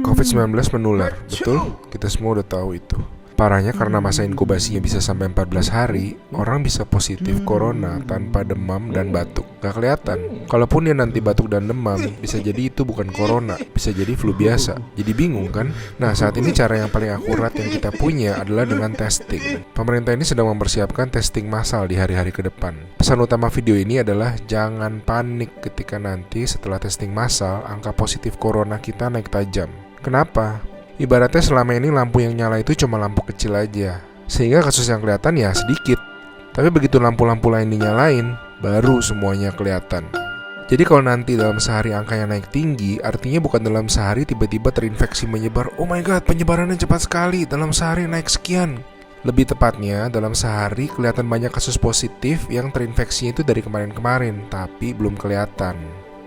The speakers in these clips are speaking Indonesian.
COVID-19 menular, betul? Kita semua udah tahu itu. Parahnya karena masa inkubasinya bisa sampai 14 hari, orang bisa positif corona tanpa demam dan batuk. Gak kelihatan. Kalaupun dia nanti batuk dan demam, bisa jadi itu bukan corona, bisa jadi flu biasa. Jadi bingung kan? Nah, saat ini cara yang paling akurat yang kita punya adalah dengan testing. Pemerintah ini sedang mempersiapkan testing massal di hari-hari ke depan. Pesan utama video ini adalah jangan panik ketika nanti setelah testing massal, angka positif corona kita naik tajam. Kenapa? Ibaratnya selama ini lampu yang nyala itu cuma lampu kecil aja, sehingga kasus yang kelihatan ya sedikit. Tapi begitu lampu-lampu lain dinyalain, baru semuanya kelihatan. Jadi kalau nanti dalam sehari angkanya naik tinggi, artinya bukan dalam sehari tiba-tiba terinfeksi menyebar. Oh my god, penyebarannya cepat sekali, dalam sehari naik sekian. Lebih tepatnya, dalam sehari kelihatan banyak kasus positif yang terinfeksinya itu dari kemarin-kemarin, tapi belum kelihatan.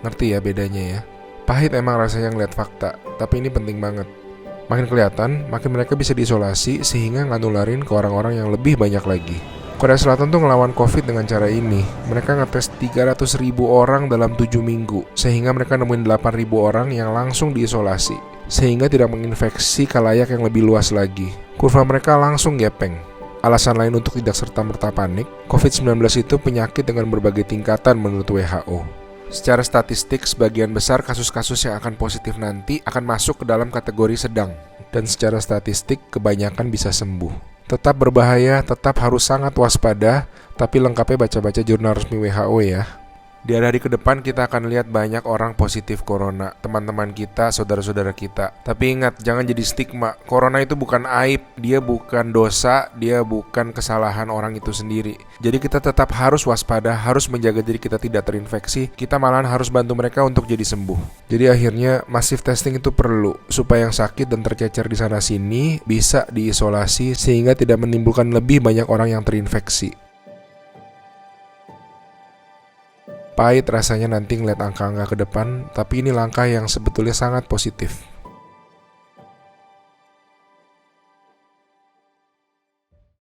Ngerti ya bedanya ya? Pahit emang rasanya ngeliat fakta, tapi ini penting banget. Makin kelihatan, makin mereka bisa diisolasi sehingga nggak nularin ke orang-orang yang lebih banyak lagi. Korea Selatan tuh ngelawan COVID dengan cara ini. Mereka ngetes 300.000 orang dalam 7 minggu, sehingga mereka nemuin 8.000 orang yang langsung diisolasi, sehingga tidak menginfeksi khalayak yang lebih luas lagi. Kurva mereka langsung gepeng. Alasan lain untuk tidak serta-merta panik, COVID-19 itu penyakit dengan berbagai tingkatan menurut WHO. Secara statistik, sebagian besar kasus-kasus yang akan positif nanti akan masuk ke dalam kategori sedang. Dan secara statistik, kebanyakan bisa sembuh. Tetap berbahaya, tetap harus sangat waspada, tapi lengkapnya baca-baca jurnal resmi WHO ya. Di hari-hari ke depan kita akan lihat banyak orang positif corona, teman-teman kita, saudara-saudara kita. Tapi ingat, jangan jadi stigma. Corona itu bukan aib, dia bukan dosa, dia bukan kesalahan orang itu sendiri. Jadi kita tetap harus waspada, harus menjaga diri kita tidak terinfeksi. Kita malahan harus bantu mereka untuk jadi sembuh. Jadi akhirnya massive testing itu perlu, supaya yang sakit dan tercecer di sana-sini bisa diisolasi sehingga tidak menimbulkan lebih banyak orang yang terinfeksi. Pahit rasanya nanti ngeliat angka-angka ke depan, tapi ini langkah yang sebetulnya sangat positif.